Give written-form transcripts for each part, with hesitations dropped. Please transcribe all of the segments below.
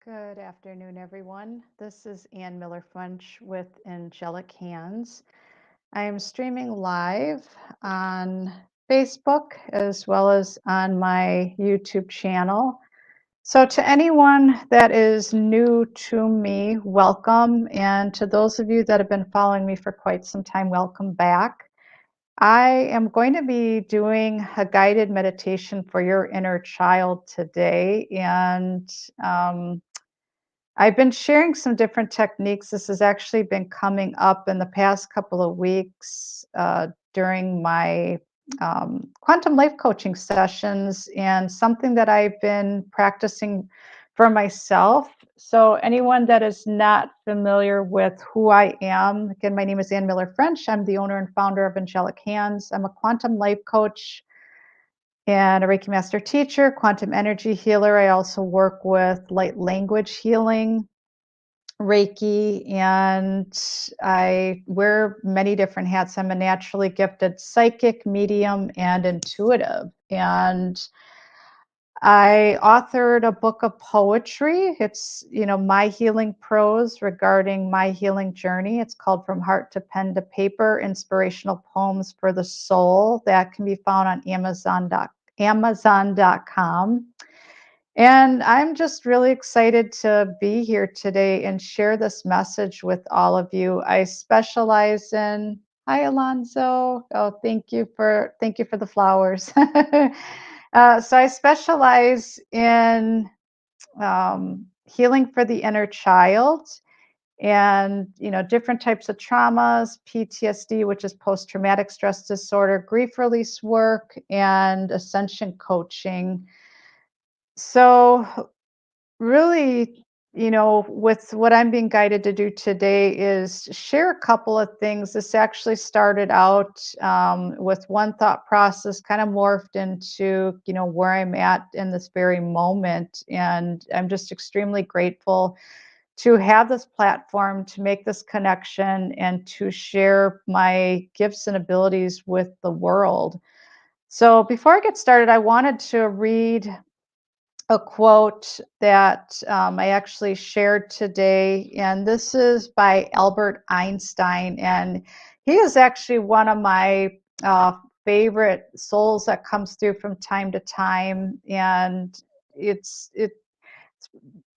Good afternoon, everyone. This is Ann Miller-Funch with Angelik Hands. I am streaming live on Facebook as well as on my YouTube channel. So to anyone that is new to me, welcome. And to those of you that have been following me for quite some time, welcome back. I am going to be doing a guided meditation for your inner child today. And I've been sharing some different techniques. This has actually been coming up in the past couple of weeks during my quantum life coaching sessions, and something that I've been practicing for myself. So, anyone that is not familiar with who I am, again, my name is Ann Miller-French. I'm the owner and founder of Angelik Hands. I'm a quantum life coach and a Reiki Master Teacher, quantum energy healer. I also work with light language healing, Reiki, and I wear many different hats. I'm a naturally gifted psychic, medium, and intuitive. And I authored a book of poetry. It's, my healing prose regarding my healing journey. It's called From Heart to Pen to Paper, Inspirational Poems for the Soul. That can be found on Amazon.com. And I'm just really excited to be here today and share this message with all of you. I specialize in, hi Alonzo. Oh, thank you for the flowers. So I specialize in healing for the inner child, and different types of traumas, PTSD, which is post-traumatic stress disorder, grief release work, and ascension coaching. So really, with what I'm being guided to do today is share a couple of things. This actually started out with one thought process, kind of morphed into, where I'm at in this very moment. And I'm just extremely grateful to have this platform, to make this connection, and to share my gifts and abilities with the world. So before I get started, I wanted to read a quote that I actually shared today, and this is by Albert Einstein, and he is actually one of my favorite souls that comes through from time to time, and it's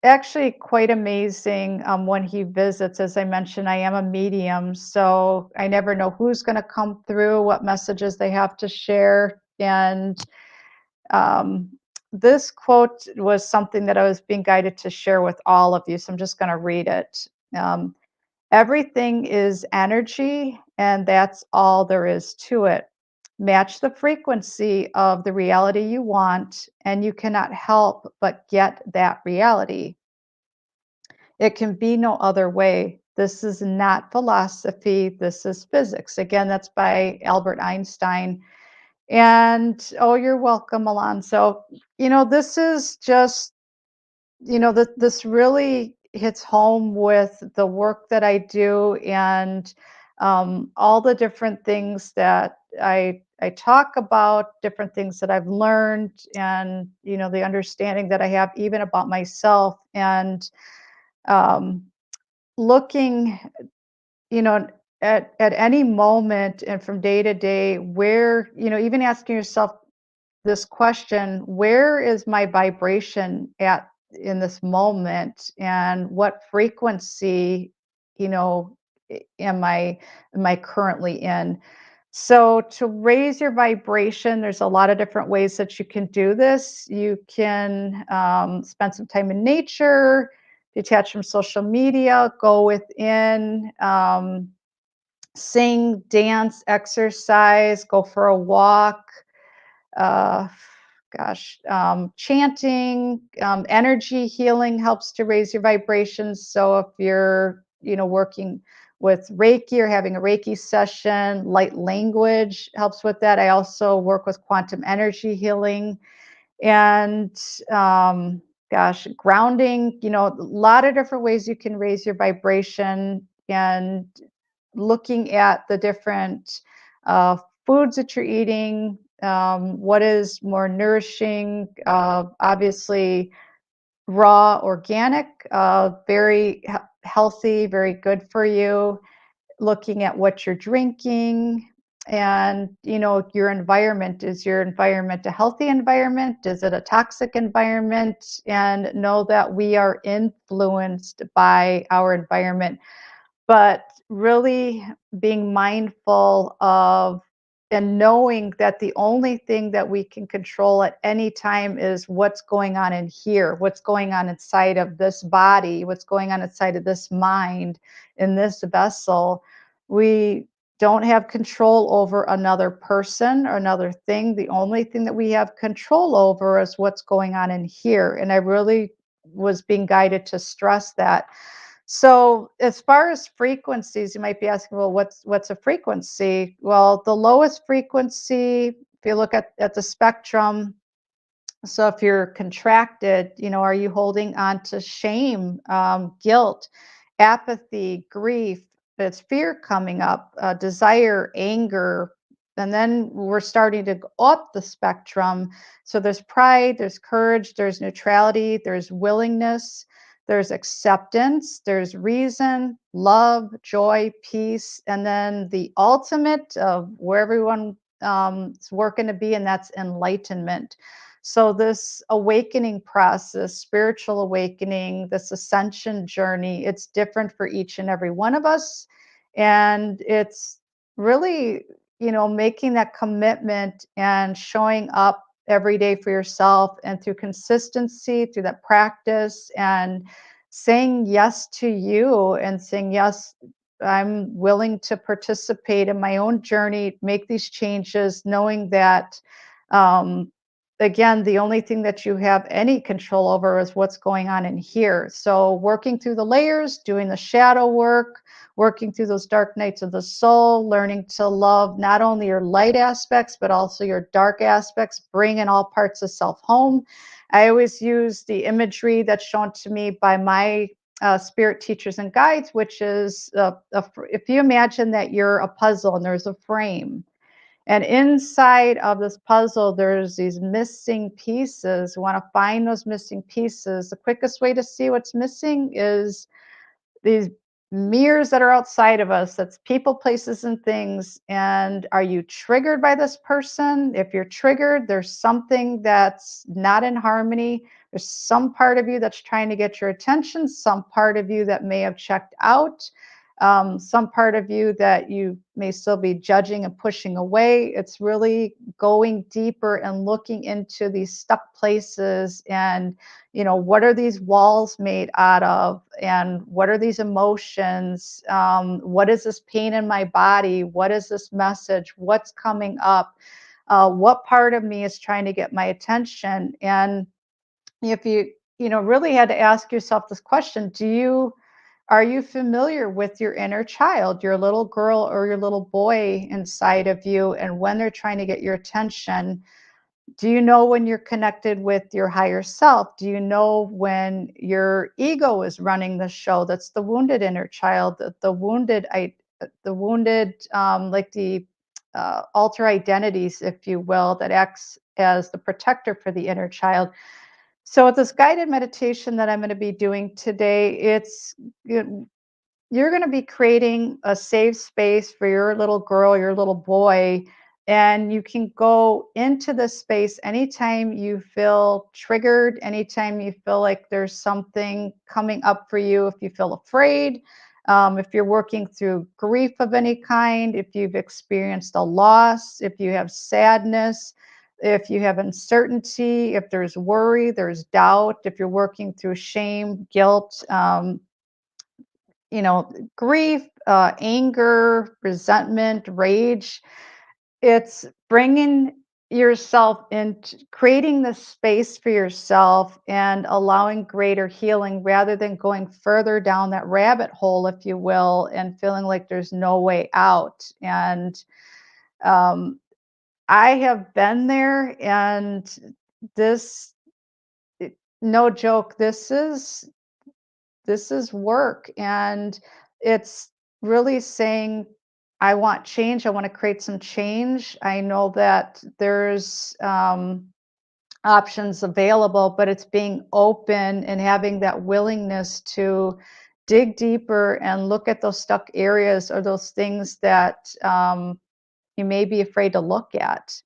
actually quite amazing when he visits. As I mentioned, I am a medium, so I never know who's going to come through, what messages they have to share, and um, this quote was something that I was being guided to share with all of you, so I'm just going to read it. Um, Everything is energy, and that's all there is to it. Match the frequency of the reality you want, and you cannot help but get that reality. It can be no other way. This is not philosophy, this is physics. Again, that's by Albert Einstein. And oh, you're welcome, Alonso. This is just, this really hits home with the work that I do, and all the different things that I talk about, different things that I've learned, and the understanding that I have even about myself, and um, looking, you know, at any moment and from day to day, where, even asking yourself this question: where is my vibration at in this moment, and what frequency, you know am I currently in? So to raise your vibration, there's a lot of different ways that you can do this. You can spend some time in nature, detach from social media, go within, sing, dance, exercise, go for a walk, uh, chanting, energy healing helps to raise your vibrations. So if you're, working with Reiki or having a Reiki session, light language helps with that. I also work with quantum energy healing, and grounding. A lot of different ways you can raise your vibration, and looking at the different foods that you're eating, what is more nourishing. Obviously, raw organic, very healthy, very good for you. Looking at what you're drinking, and your environment. Is your environment a healthy environment? Is it a toxic environment? And know that we are influenced by our environment, but really being mindful of and knowing that the only thing that we can control at any time is what's going on in here, what's going on inside of this body, what's going on inside of this mind, in this vessel. We don't have control over another person or another thing. The only thing that we have control over is what's going on in here. And I really was being guided to stress that. So, as far as frequencies, you might be asking, well, what's a frequency? Well, the lowest frequency, if you look at the spectrum, so if you're contracted, are you holding on to shame, guilt, apathy, grief? It's fear coming up, desire, anger. And then we're starting to go up the spectrum. So there's pride, there's courage, there's neutrality, there's willingness, there's acceptance, there's reason, love, joy, peace. And then the ultimate of where everyone is working to be, and that's enlightenment. So, this awakening process, spiritual awakening, this ascension journey, it's different for each and every one of us. And it's really, making that commitment and showing up every day for yourself, and through consistency, through that practice, and saying yes to you and saying, yes, I'm willing to participate in my own journey, make these changes, knowing that. Um, Again, the only thing that you have any control over is what's going on in here. So, working through the layers, doing the shadow work, working through those dark nights of the soul, learning to love not only your light aspects, but also your dark aspects, bringing all parts of self home. I always use the imagery that's shown to me by my spirit teachers and guides, which is if you imagine that you're a puzzle and there's a frame, and inside of this puzzle, there's these missing pieces. We want to find those missing pieces. The quickest way to see what's missing is these mirrors that are outside of us. That's people, places, and things. And are you triggered by this person? If you're triggered, there's something that's not in harmony. There's some part of you that's trying to get your attention, some part of you that may have checked out, some part of you that you may still be judging and pushing away. It's really going deeper and looking into these stuck places, and what are these walls made out of, and what are these emotions, what is this pain in my body, what is this message, what's coming up, what part of me is trying to get my attention. And if you really had to ask yourself this question, are you familiar with your inner child, your little girl or your little boy inside of you, and when they're trying to get your attention? Do you know when you're connected with your higher self? Do you know when your ego is running the show? That's the wounded inner child, the wounded, like the alter identities, if you will, that acts as the protector for the inner child. So, with this guided meditation that I'm going to be doing today, you're going to be creating a safe space for your little girl, your little boy, and you can go into this space anytime you feel triggered, anytime you feel like there's something coming up for you, if you feel afraid, if you're working through grief of any kind, if you've experienced a loss, if you have sadness, if you have uncertainty, if there's worry, there's doubt, if you're working through shame, guilt, grief, anger, resentment, rage. It's bringing yourself into creating the space for yourself and allowing greater healing rather than going further down that rabbit hole, if you will, and feeling like there's no way out. And um, I have been there, and this, no joke, this is work, and it's really saying, I want change, I want to create some change. I know that there's options available, but it's being open and having that willingness to dig deeper and look at those stuck areas or those things that you may be afraid to look at,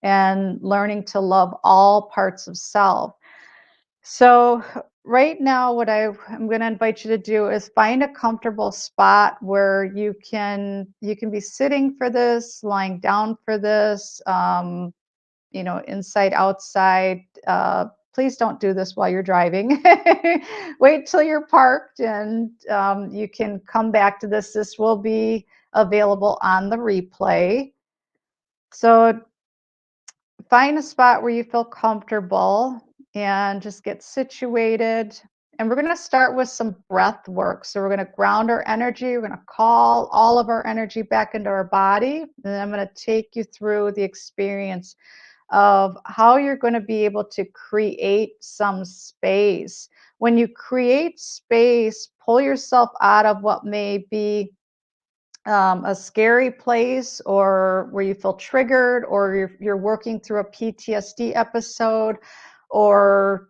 and learning to love all parts of self. So, right now, what I'm going to invite you to do is find a comfortable spot where you can be sitting for this, lying down for this, inside, outside. Please don't do this while you're driving. Wait till you're parked, and you can come back to this. This will be available on the replay. So find a spot where you feel comfortable and just get situated. And we're going to start with some breath work. So we're going to ground our energy. We're going to call all of our energy back into our body. And then I'm going to take you through the experience of how you're going to be able to create some space. When you create space, pull yourself out of what may be a scary place, or where you feel triggered, or you're working through a PTSD episode, or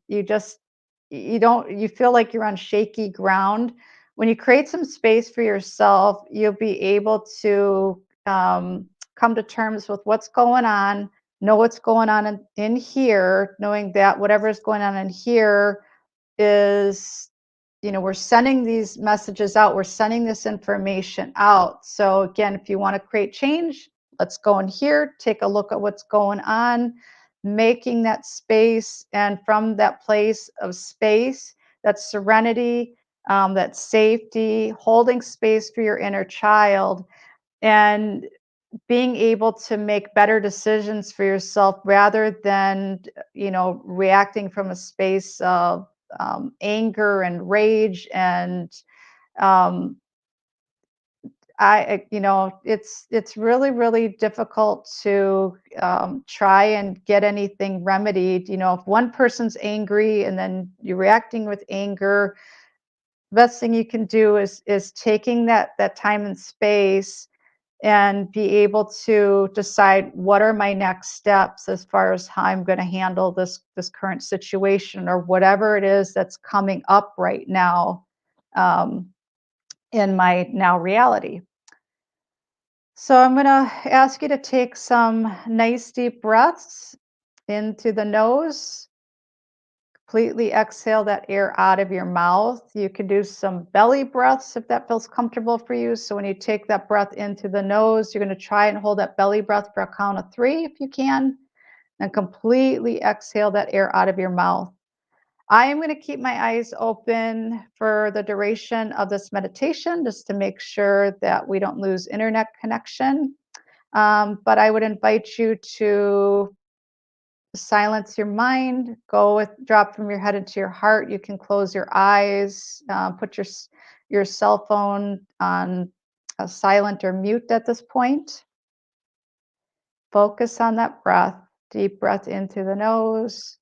you feel like you're on shaky ground. When you create some space for yourself, you'll be able to come to terms with what's going on, know what's going on in here, knowing that whatever is going on in here is, we're sending these messages out, we're sending this information out. So again, if you want to create change, let's go in here, take a look at what's going on, making that space. And from that place of space, that serenity, that safety, holding space for your inner child, and being able to make better decisions for yourself rather than reacting from a space of anger and rage. And um, it's really, really difficult to try and get anything remedied. If one person's angry and then you're reacting with anger, best thing you can do is taking that time and space and be able to decide what are my next steps as far as how I'm going to handle this current situation, or whatever it is that's coming up right now um, in my now reality. So I'm going to ask you to take some nice deep breaths into the nose. Completely exhale that air out of your mouth. You can do some belly breaths if that feels comfortable for you. So when you take that breath into the nose, you're going to try and hold that belly breath for a count of 3 if you can, and completely exhale that air out of your mouth. I am going to keep my eyes open for the duration of this meditation, just to make sure that we don't lose internet connection. But I would invite you to silence your mind, drop from your head into your heart. You can close your eyes, put your cell phone on a silent or mute at this point. Focus on that breath. Deep breath into the nose,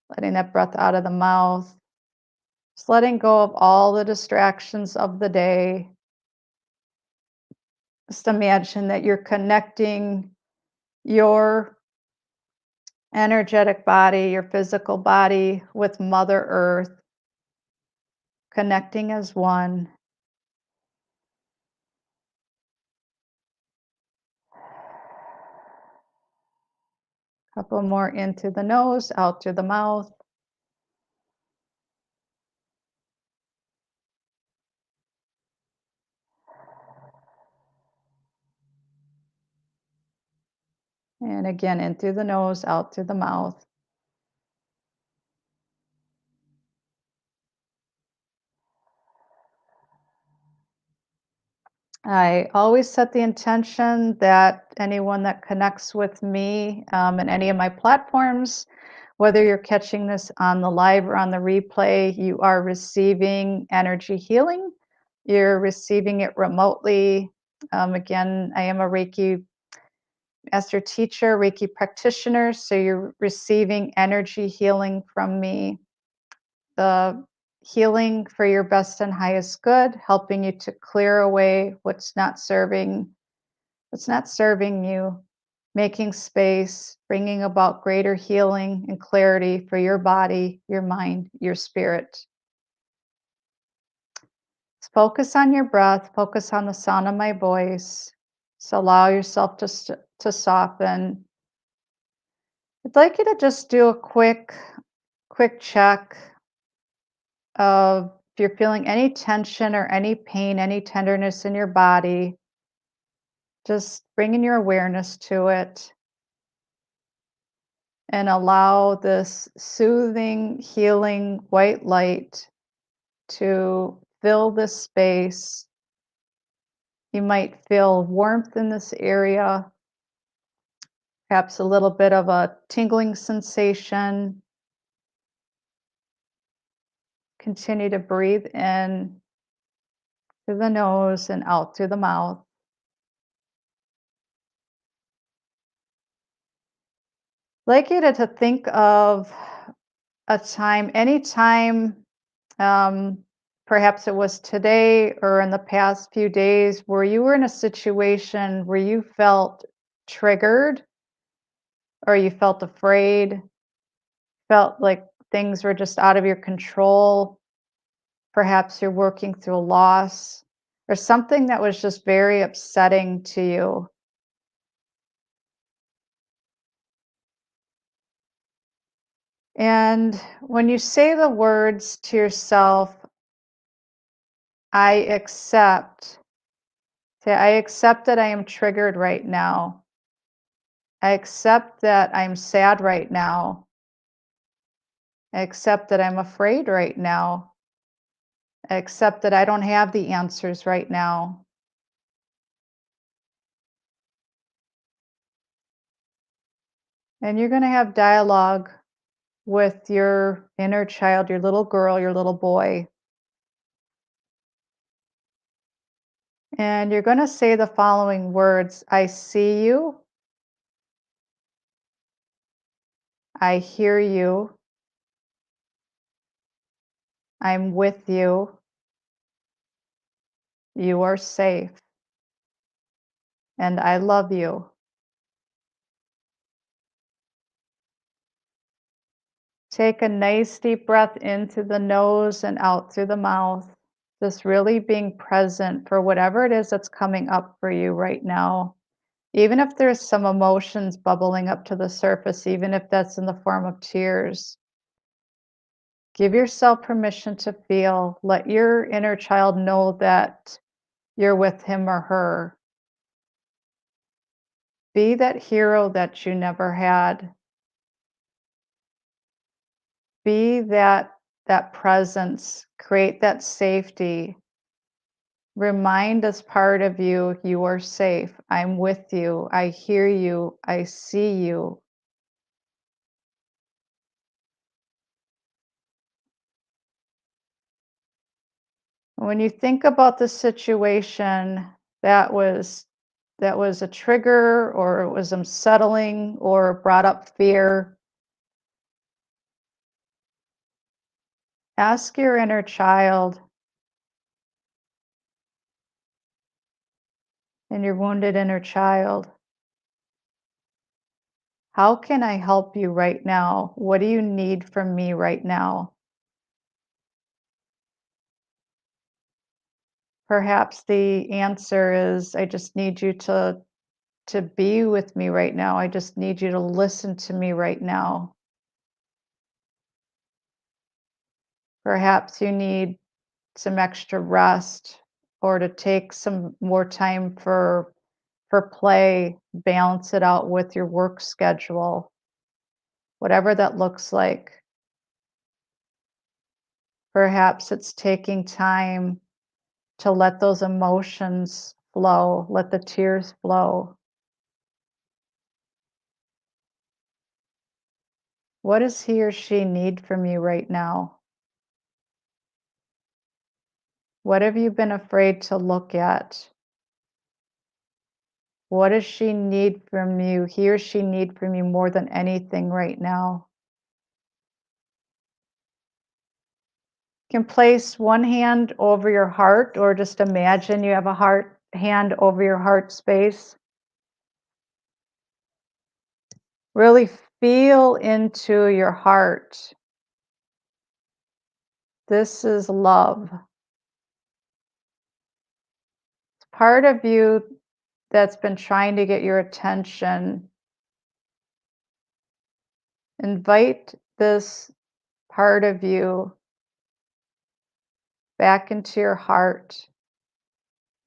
letting that breath out of the mouth. Just letting go of all the distractions of the day. Just imagine that you're connecting your energetic body, your physical body, with Mother Earth, connecting as one. Couple more into the nose, out through the mouth. And again, in through the nose, out through the mouth. I always set the intention that anyone that connects with me and any of my platforms, whether you're catching this on the live or on the replay, you are receiving energy healing. You're receiving it remotely. Again, I am a Reiki Master Teacher, Reiki Practitioner, so you're receiving energy healing from me. The healing for your best and highest good, helping you to clear away what's not serving you. making space, bringing about greater healing and clarity for your body, your mind, your spirit. Focus on your breath, focus on the sound of my voice. So allow yourself to soften. I'd like you to just do a quick check of if you're feeling any tension or any pain, any tenderness in your body, just bringing your awareness to it and allow this soothing, healing white light to fill this space. You might feel warmth in this area, perhaps a little bit of a tingling sensation. Continue to breathe in through the nose and out through the mouth. I'd like you to think of a time, any time, um, perhaps it was today or in the past few days, where you were in a situation where you felt triggered or you felt afraid, felt like things were just out of your control. Perhaps you're working through a loss or something that was just very upsetting to you. And when you say the words to yourself, I accept, say, I accept that I am triggered right now. I accept that I'm sad right now. I accept that I'm afraid right now. I accept that I don't have the answers right now. And you're going to have dialogue with your inner child, your little girl, your little boy. And you're going to say the following words: I see you. I hear you. I'm with you. You are safe. And I love you. Take a nice deep breath in through the nose and out through the mouth. Just really being present for whatever it is that's coming up for you right now. Even if there's some emotions bubbling up to the surface, even if that's in the form of tears, give yourself permission to feel. Let your inner child know that you're with him or her. Be that hero that you never had. Be that presence. Create that safety. Remind this part of you, you are safe. I'm with you. I hear you. I see you. When you think about the situation that was a trigger or it was unsettling or brought up fear, ask your inner child and your wounded inner child, how can I help you right now? What do you need from me right now? Perhaps the answer is, I just need you to be with me right now. I just need you to listen to me right now. Perhaps you need some extra rest or to take some more time for play, balance it out with your work schedule, whatever that looks like. Perhaps it's taking time to let those emotions flow, let the tears flow. What does he or she need from you right now? What have you been afraid to look at? What does she need from you, he or she need from you more than anything right now? You can place one hand over your heart or just imagine you have a heart hand over your heart space. Really feel into your heart. This is love. Part of you that's been trying to get your attention, invite this part of you back into your heart.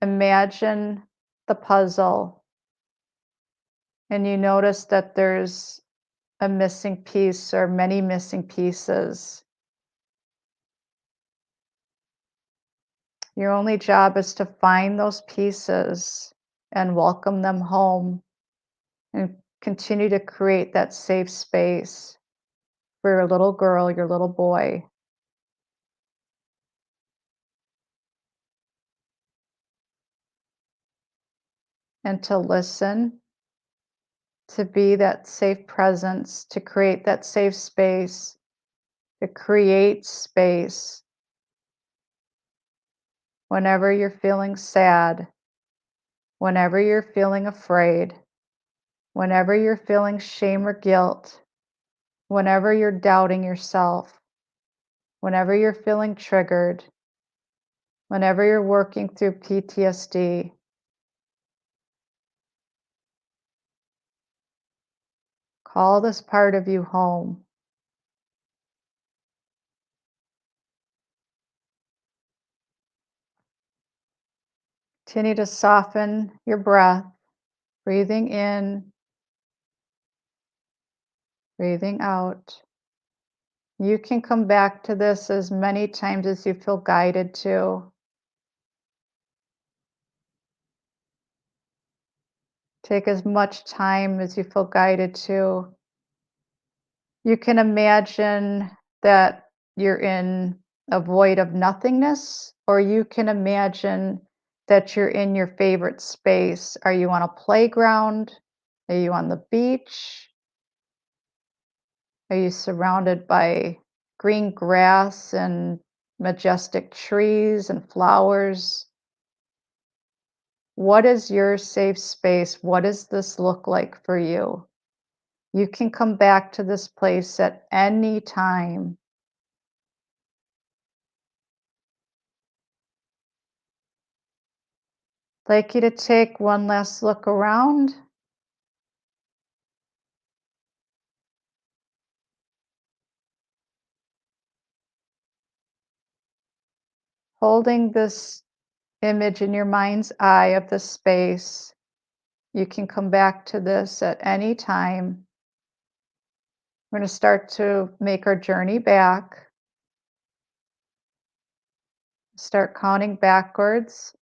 Imagine the puzzle, and you notice that there's a missing piece or many missing pieces. Your only job is to find those pieces and welcome them home and continue to create that safe space for your little girl, your little boy, and to listen, to be that safe presence, to create that safe space, to create space whenever you're feeling sad, whenever you're feeling afraid, whenever you're feeling shame or guilt, whenever you're doubting yourself, whenever you're feeling triggered, whenever you're working through PTSD. Call this part of you home. Continue to soften your breath, breathing in, breathing out. You can come back to this as many times as you feel guided to. Take as much time as you feel guided to. You can imagine that you're in a void of nothingness, or you can imagine that you're in your favorite space. Are you on a playground? Are you on the beach? Are you surrounded by green grass and majestic trees and flowers? What is your safe space? What does this look like for you? You can come back to this place at any time. I'd like you to take one last look around, holding this image in your mind's eye of the space. You can come back to this at any time. We're going to start to make our journey back. Start counting backwards.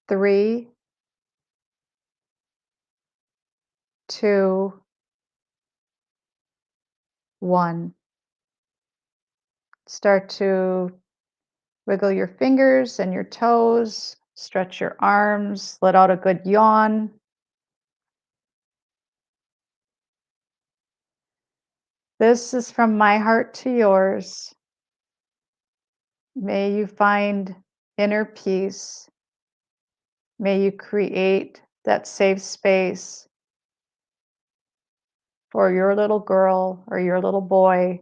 3, 2, 1. Start to wiggle your fingers and your toes, stretch your arms, let out a good yawn. This is from my heart to yours. May you find inner peace. May you create that safe space for your little girl or your little boy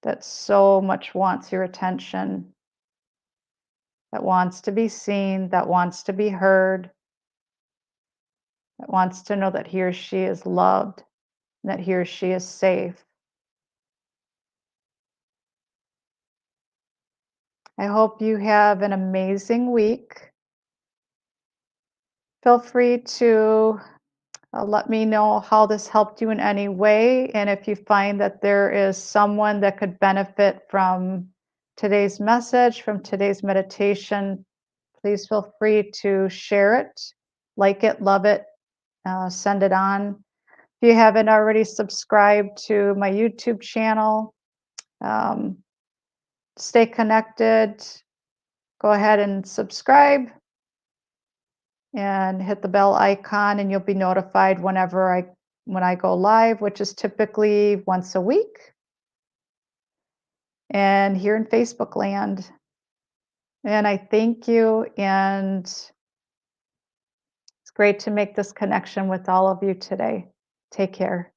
that so much wants your attention, that wants to be seen, that wants to be heard, that wants to know that he or she is loved, that he or she is safe. I hope you have an amazing week. Feel free to let me know how this helped you in any way. And if you find that there is someone that could benefit from today's message, from today's meditation, please feel free to share it, like it, love it, send it on. If you haven't already subscribed to my YouTube channel, um, stay connected. Go ahead and subscribe and hit the bell icon, and you'll be notified when I go live, which is typically once a week, and here in Facebook land. And I thank you, and it's great to make this connection with all of you today. Take care.